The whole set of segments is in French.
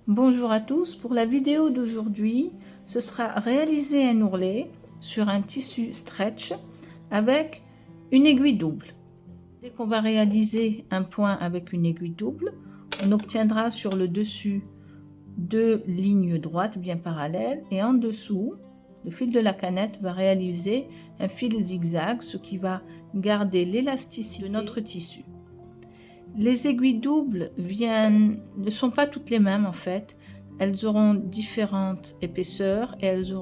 Bonjour à tous, pour la vidéo d'aujourd'hui, ce sera réaliser un ourlet sur un tissu stretch avec une aiguille double. Dès qu'on va réaliser un point avec une aiguille double, on obtiendra sur le dessus deux lignes droites bien parallèles et en dessous, le fil de la canette va réaliser un fil zigzag, ce qui va garder l'élasticité de notre tissu. Les aiguilles doubles ne sont pas toutes les mêmes en fait. Elles auront différentes épaisseurs et il y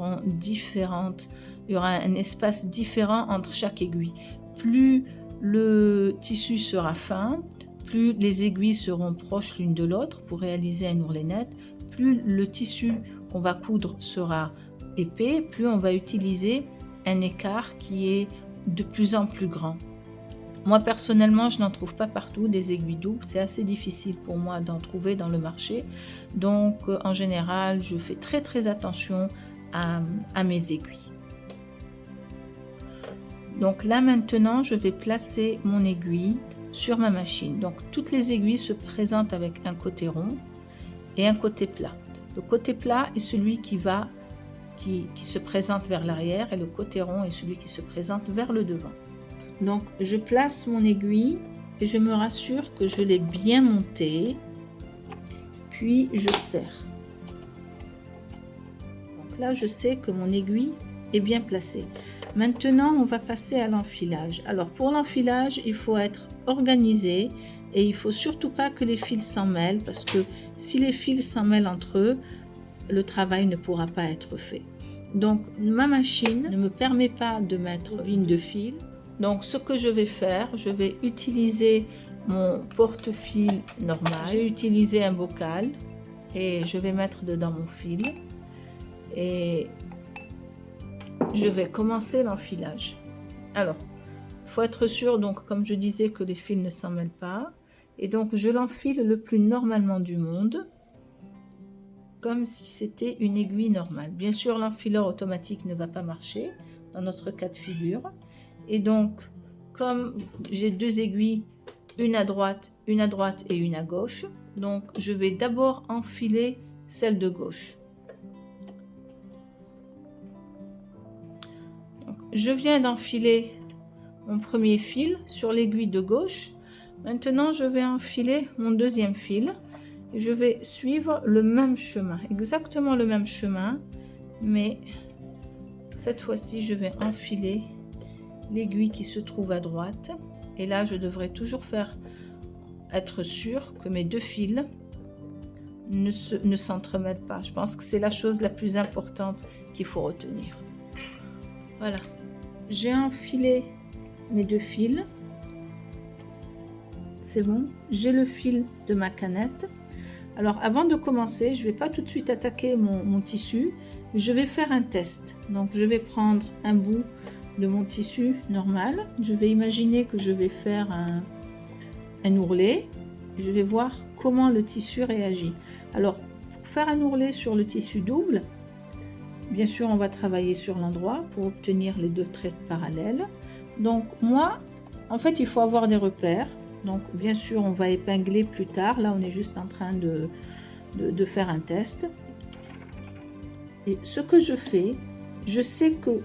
aura un espace différent entre chaque aiguille. Plus le tissu sera fin, plus les aiguilles seront proches l'une de l'autre pour réaliser un ourlet net, plus le tissu qu'on va coudre sera épais, plus on va utiliser un écart qui est de plus en plus grand. Moi personnellement, je n'en trouve pas partout des aiguilles doubles, c'est assez difficile pour moi d'en trouver dans le marché. Donc en général, je fais très attention à mes aiguilles. Donc là maintenant, je vais placer mon aiguille sur ma machine. Donc toutes les aiguilles se présentent avec un côté rond et un côté plat. Le côté plat est celui qui se présente vers l'arrière et le côté rond est celui qui se présente vers le devant. Donc je place mon aiguille et je me rassure que je l'ai bien montée, puis je serre. Donc là je sais que mon aiguille est bien placée. Maintenant on va passer à l'enfilage. Alors pour l'enfilage il faut être organisé et il faut surtout pas que les fils s'en mêlent, parce que si les fils s'en mêlent entre eux, le travail ne pourra pas être fait. Donc ma machine ne me permet pas de mettre ligne de fil. Donc ce que je vais faire, je vais utiliser mon porte-fil normal. J'ai utilisé un bocal et je vais mettre dedans mon fil et je vais commencer l'enfilage. Alors, il faut être sûr, donc comme je disais, que les fils ne s'en mêlent pas. Et donc je l'enfile le plus normalement du monde, comme si c'était une aiguille normale. Bien sûr, l'enfileur automatique ne va pas marcher dans notre cas de figure. Et donc, comme j'ai deux aiguilles, une à droite et une à gauche, donc je vais d'abord enfiler celle de gauche. Donc, je viens d'enfiler mon premier fil sur l'aiguille de gauche. Maintenant, je vais enfiler mon deuxième fil et je vais suivre le même chemin, exactement le même chemin, mais cette fois-ci, je vais enfiler l'aiguille qui se trouve à droite et là je devrais toujours être sûr que mes deux fils ne s'entremêlent pas. Je pense que c'est la chose la plus importante qu'il faut retenir. Voilà, j'ai enfilé mes deux fils, c'est bon, j'ai le fil de ma canette. Alors avant de commencer, je vais pas tout de suite attaquer mon tissu, je vais faire un test. Donc je vais prendre un bout de mon tissu normal, je vais imaginer que je vais faire un ourlet, je vais voir comment le tissu réagit. Alors pour faire un ourlet sur le tissu double, bien sûr on va travailler sur l'endroit pour obtenir les deux traits parallèles. Donc moi en fait il faut avoir des repères, donc bien sûr on va épingler plus tard, là on est juste en train de faire un test. Et ce que je fais, je sais que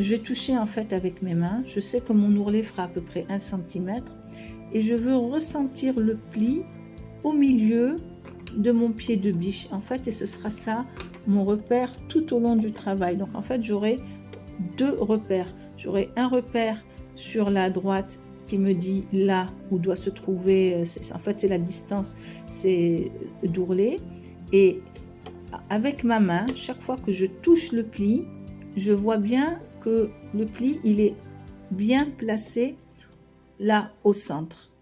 je vais toucher en fait avec mes mains, je sais que mon ourlet fera à peu près 1 cm et je veux ressentir le pli au milieu de mon pied de biche en fait, et ce sera ça mon repère tout au long du travail. Donc en fait j'aurai deux repères, j'aurai un repère sur la droite qui me dit là où doit se trouver, en fait c'est la distance, c'est d'ourlet, et avec ma main, chaque fois que je touche le pli, je vois bien que le pli il est bien placé là au centre.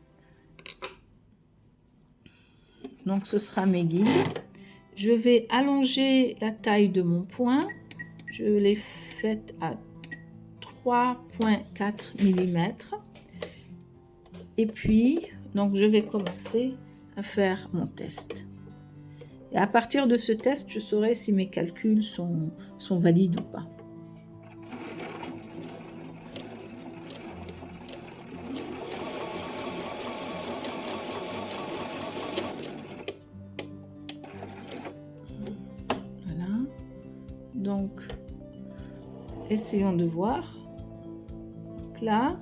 Donc ce sera mes guides. Je vais allonger la taille de mon point, je l'ai faite à 3,4 mm et puis donc je vais commencer à faire mon test. Et à partir de ce test, je saurai si mes calculs sont valides ou pas. Donc, essayons de voir. Donc là,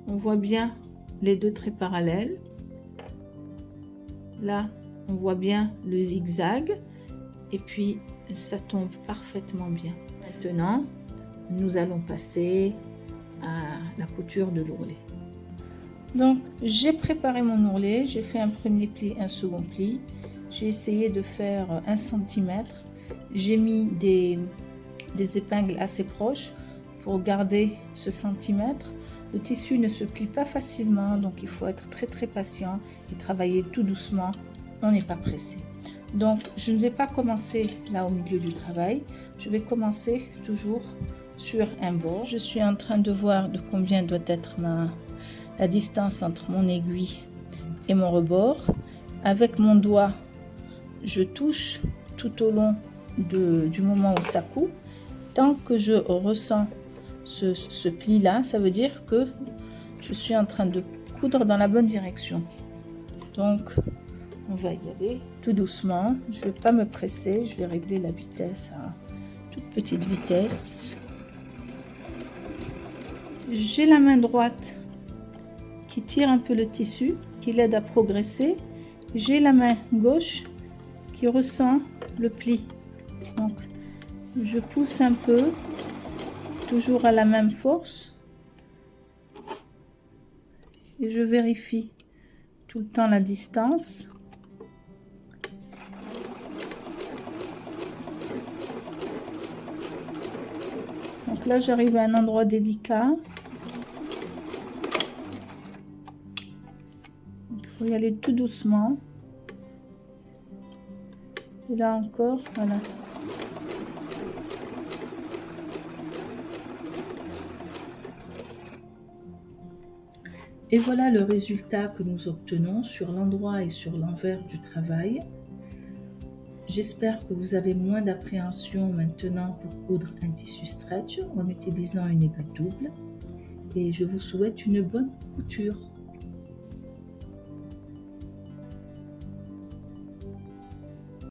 on voit bien les deux traits parallèles. Là, on voit bien le zigzag. Et puis, ça tombe parfaitement bien. Maintenant, nous allons passer à la couture de l'ourlet. Donc, j'ai préparé mon ourlet. J'ai fait un premier pli, un second pli. J'ai essayé de faire 1 cm. J'ai mis des épingles assez proches pour garder ce centimètre. Le tissu ne se plie pas facilement, donc il faut être très patient et travailler tout doucement. On n'est pas pressé. Donc, je ne vais pas commencer là au milieu du travail. Je vais commencer toujours sur un bord. Je suis en train de voir de combien doit être la distance entre mon aiguille et mon rebord. Avec mon doigt, je touche tout au long du moment où ça coupe. Tant que je ressens ce pli là, ça veut dire que je suis en train de coudre dans la bonne direction. Donc on va y aller tout doucement. Je ne vais pas me presser, je vais régler la vitesse à toute petite vitesse. J'ai la main droite qui tire un peu le tissu, qui l'aide à progresser. J'ai la main gauche qui ressent le pli. Donc je pousse un peu, toujours à la même force, et je vérifie tout le temps la distance. Donc là, j'arrive à un endroit délicat. Il faut y aller tout doucement. Et là encore, voilà. Et voilà le résultat que nous obtenons sur l'endroit et sur l'envers du travail. J'espère que vous avez moins d'appréhension maintenant pour coudre un tissu stretch en utilisant une aiguille double. Et je vous souhaite une bonne couture.